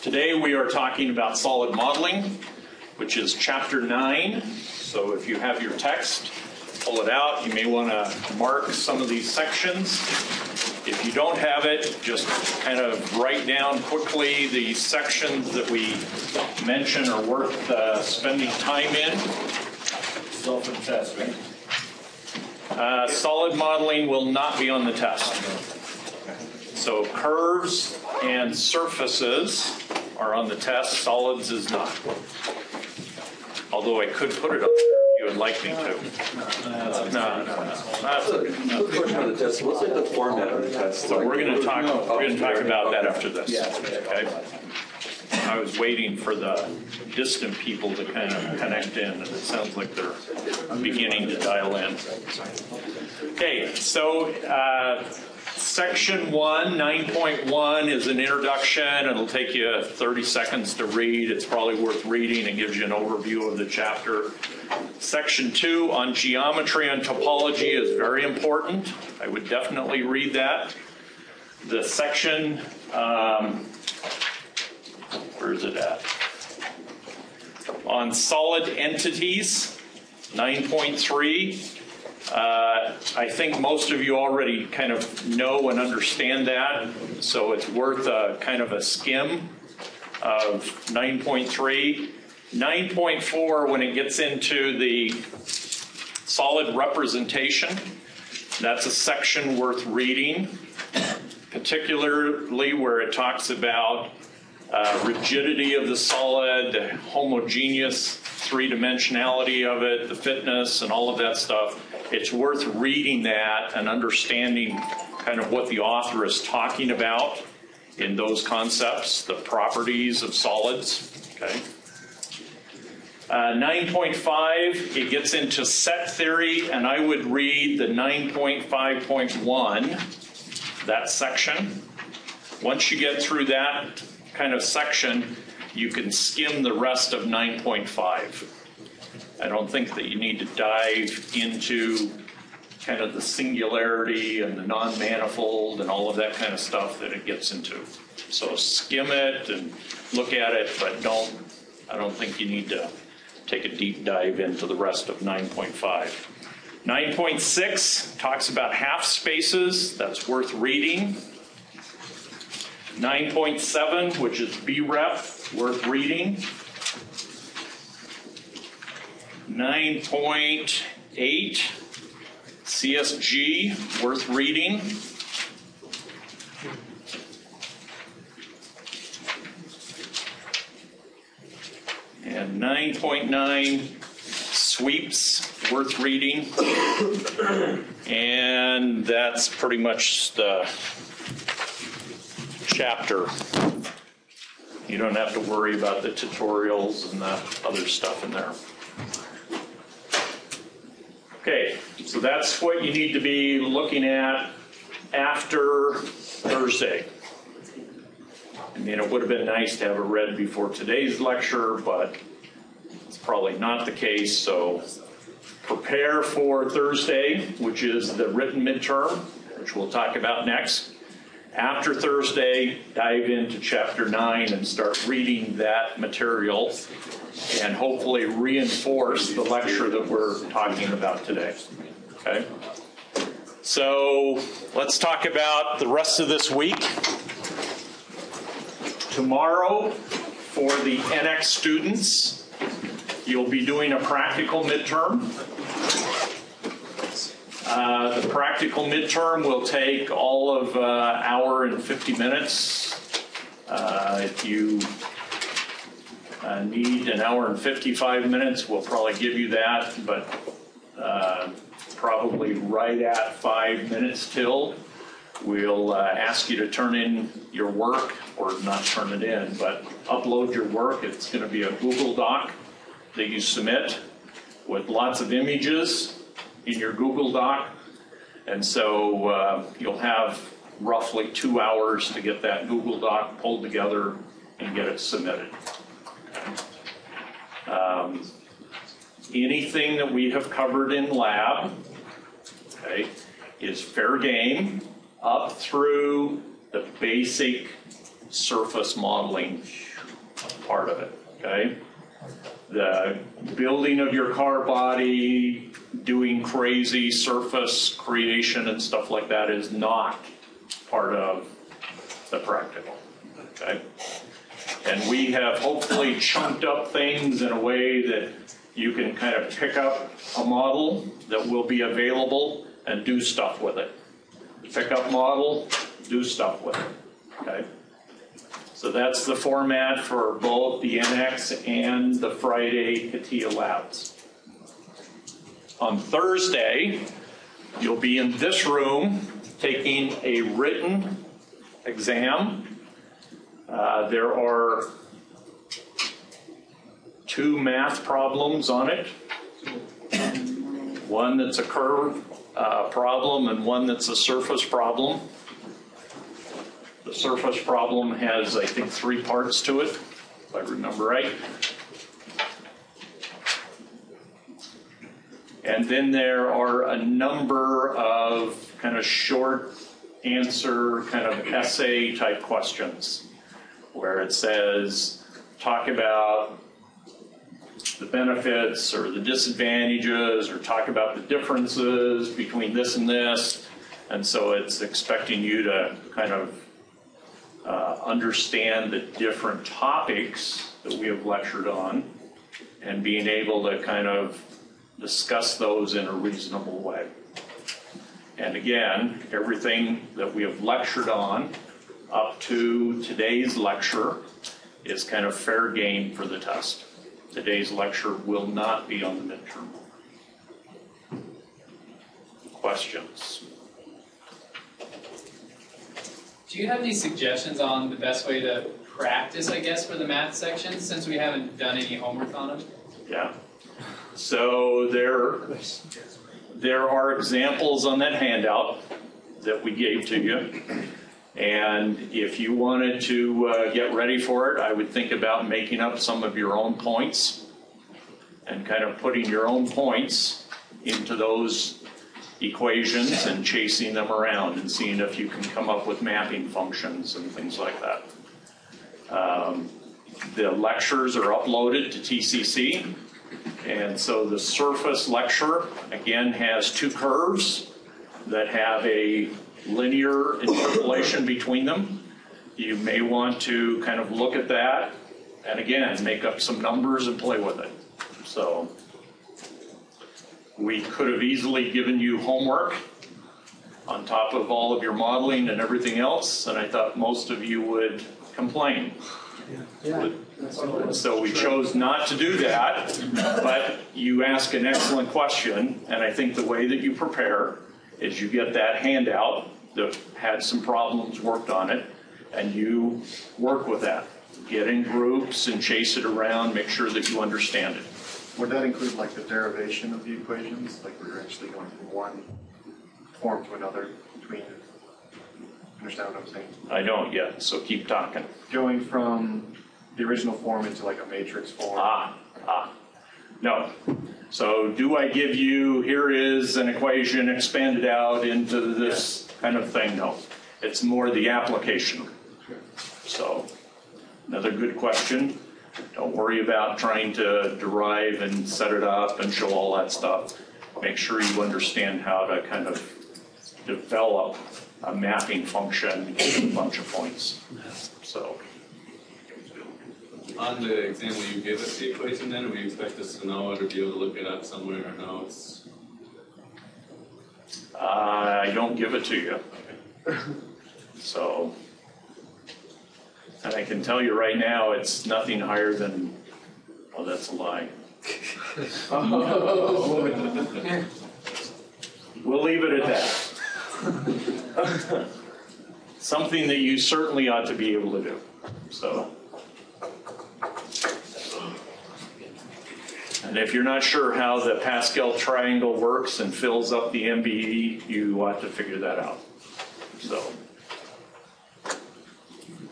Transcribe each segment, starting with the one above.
Today we are talking about solid modeling, which is chapter 9. So if you have your text, pull it out. You may want to mark some of these sections. If you don't have it, just kind of write down quickly the sections that we mention are worth spending time in. Self-test, right? Solid modeling will not be on the test. So curves and surfaces are on the test, solids is not. Although I could put it up there if you would like me to. No. Quick question on the test. What's like the format of the test? So we're going to talk about that after this. Okay. I was waiting for the distant people to kind of connect in, and it sounds like they're beginning to dial in. Okay, so Section 1, 9.1 is an introduction. It'll take you 30 seconds to read. It's probably worth reading. It gives you an overview of the chapter. Section 2 on geometry and topology is very important. I would definitely read that. The section, where is it at? On solid entities, 9.3. I think most of you already kind of know and understand that, so it's worth a kind of a skim of 9.3. 9.4, when it gets into the solid representation, that's a section worth reading, particularly where it talks about rigidity of the solid, the homogeneous three-dimensionality of it, the fitness, and all of that stuff. It's worth reading that and understanding kind of what the author is talking about in those concepts, the properties of solids. Okay. 9.5, it gets into set theory, and I would read the 9.5.1, that section. Once you get through that kind of section, you can skim the rest of 9.5. I don't think that you need to dive into kind of the singularity and the non-manifold and all of that kind of stuff that it gets into. So skim it and look at it, but I don't think you need to take a deep dive into the rest of 9.5. 9.6 talks about half spaces. That's worth reading. 9.7, which is BREF, worth reading. 9.8, CSG, worth reading. And 9.9, sweeps, worth reading. And that's pretty much the chapter. You don't have to worry about the tutorials and the other stuff in there. Okay, so that's what you need to be looking at after Thursday. I mean, it would have been nice to have it read before today's lecture, but it's probably not the case. So prepare for Thursday, which is the written midterm, which we'll talk about next. After Thursday, dive into chapter 9 and start reading that material and hopefully reinforce the lecture that we're talking about today. Okay? So let's talk about the rest of this week. Tomorrow, for the NX students, you'll be doing a practical midterm. The practical midterm will take all of an hour and 50 minutes. If you need an hour and 55 minutes, we'll probably give you that, but probably right at 5 minutes till. We'll ask you to turn in your work, or not turn it in, but upload your work. It's going to be a Google Doc that you submit with lots of images in your Google Doc. And so you'll have roughly 2 hours to get that Google Doc pulled together and get it submitted. Anything that we have covered in lab, okay, is fair game up through the basic surface modeling part of it, okay? The building of your car body, doing crazy surface creation and stuff like that is not part of the practical, okay? And we have hopefully chunked up things in a way that you can kind of pick up a model that will be available and do stuff with it. Pick up model, do stuff with it, okay? So that's the format for both the NX and the Friday CATIA labs. On Thursday, you'll be in this room taking a written exam. There are 2 math problems on it. One that's a curve problem and one that's a surface problem. The surface problem has, I think, 3 parts to it, if I remember right. And then there are a number of kind of short answer, kind of essay type questions where it says, talk about the benefits or the disadvantages or talk about the differences between this and this. And so it's expecting you to kind of understand the different topics that we have lectured on and being able to kind of discuss those in a reasonable way. And again, everything that we have lectured on up to today's lecture is kind of fair game for the test. Today's lecture will not be on the midterm. Questions? Do you have any suggestions on the best way to practice, I guess, for the math sections, since we haven't done any homework on them? Yeah. So there are examples on that handout that we gave to you. And if you wanted to get ready for it, I would think about making up some of your own points and kind of putting your own points into those equations and chasing them around and seeing if you can come up with mapping functions and things like that. The lectures are uploaded to TCC, and so the surface lecture, again, has 2 curves that have a linear interpolation between them. You may want to kind of look at that and, again, make up some numbers and play with it. So we could have easily given you homework on top of all of your modeling and everything else, and I thought most of you would complain. So we chose not to do that, but you ask an excellent question, and I think the way that you prepare is you get that handout that had some problems worked on it, and you work with that. Get in groups and chase it around, make sure that you understand it. Would that include like the derivation of the equations? Like we're actually going from one form to another between, understand what I'm saying? I don't yet, so keep talking. Going from the original form into like a matrix form. No. So do I give you, here is an equation expanded out into this kind of thing? No. It's more the application. So another good question. Don't worry about trying to derive and set it up and show all that stuff. Make sure you understand how to kind of develop a mapping function with a bunch of points. So. On the exam, will you give us the equation then, or will you expect us to know it or be able to look it up somewhere in our notes? I don't give it to you. So, and I can tell you right now, it's nothing higher than, oh, that's a lie. We'll leave it at that. Something that you certainly ought to be able to do. So. And if you're not sure how the Pascal triangle works and fills up the MBE, you ought to figure that out. So,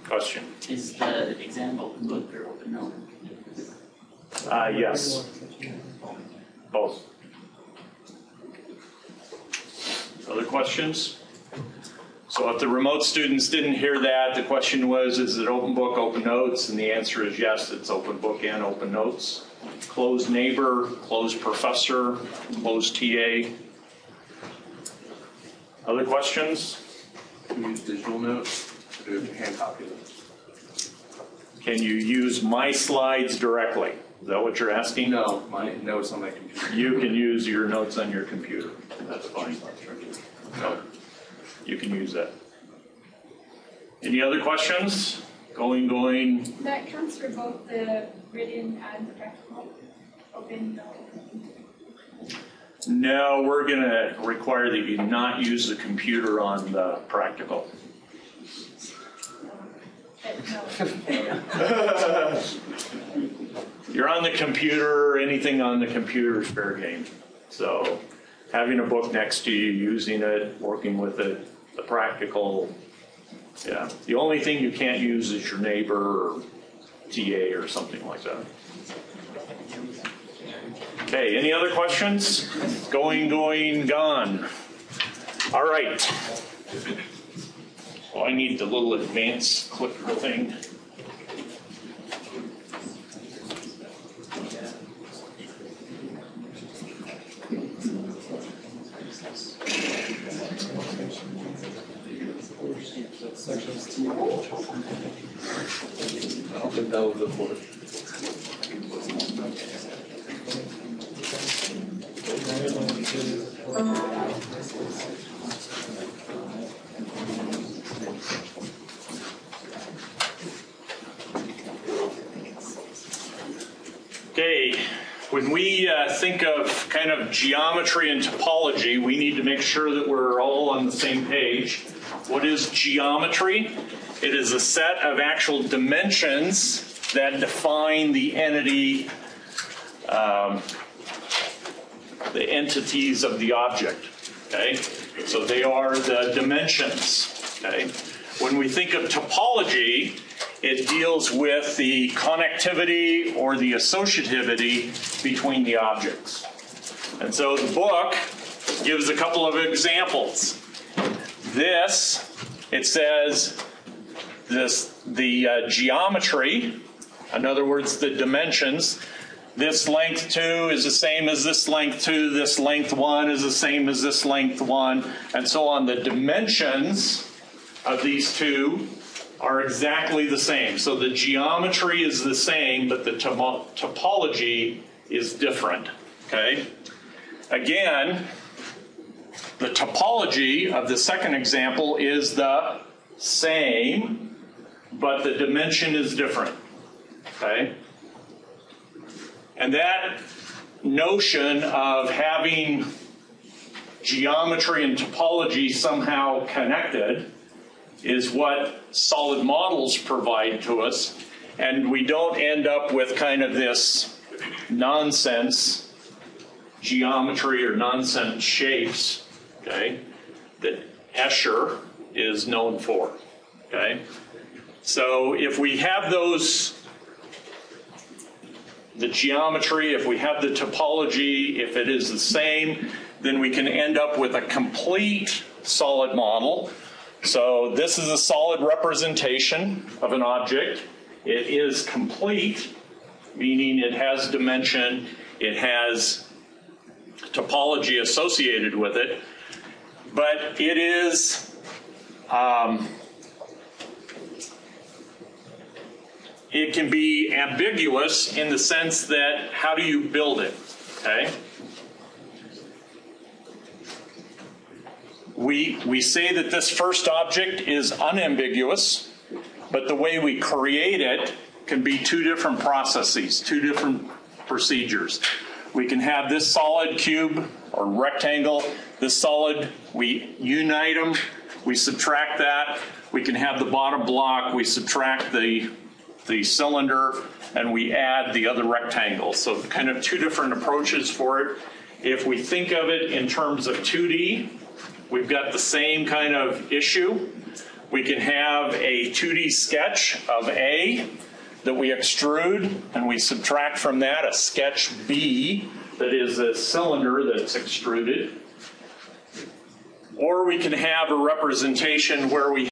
question? Is the exam open book or open note? Yes. Both. Other questions? So if the remote students didn't hear that, the question was, is it open book, open notes? And the answer is yes, it's open book and open notes. Closed neighbor, closed professor, closed TA. Other questions? Can we use digital notes? Or do we have to hand copy them? Can you use my slides directly? Is that what you're asking? No, my notes on my computer. You can use your notes on your computer. That's fine. So you can use that. Any other questions? Going. That counts for both the written and the practical open. No, we're going to require that you not use the computer on the practical. No. You're on the computer, anything on the computer is fair game. So having a book next to you, using it, working with it, the practical, yeah. The only thing you can't use is your neighbor or TA or something like that. Okay, any other questions? Going, gone. All right. Oh, I need the little advanced clicker thing. I don't think that was the fourth. Okay, when we think of kind of geometry and topology, we need to make sure that we're all on the same page. What is geometry? It is a set of actual dimensions that define the entity, the entities of the object. Okay, so they are the dimensions. Okay, when we think of topology, it deals with the connectivity or the associativity between the objects. And so the book gives a couple of examples. This, it says, the geometry, in other words, the dimensions, this length 2 is the same as this length 2, this length 1 is the same as this length 1, and so on. The dimensions of these two are exactly the same. So the geometry is the same, but the topology is different. Okay? Again, the topology of the second example is the same, but the dimension is different. Okay? And that notion of having geometry and topology somehow connected is what solid models provide to us, and we don't end up with kind of this nonsense geometry or nonsense shapes, okay, that Escher is known for, okay? So if we have those, the geometry, if we have the topology, if it is the same, then we can end up with a complete solid model. So this is a solid representation of an object. It is complete, meaning it has dimension, it has topology associated with it, but it is it can be ambiguous in the sense that how do you build it, okay? We say that this first object is unambiguous, but the way we create it can be two different processes, two different procedures. We can have this solid cube or rectangle, this solid, we unite them, we subtract that. We can have the bottom block, we subtract the cylinder, and we add the other rectangle. So kind of two different approaches for it. If we think of it in terms of 2D, we've got the same kind of issue. We can have a 2D sketch of A that we extrude, and we subtract from that a sketch B that is a cylinder that's extruded. Or we can have a representation where we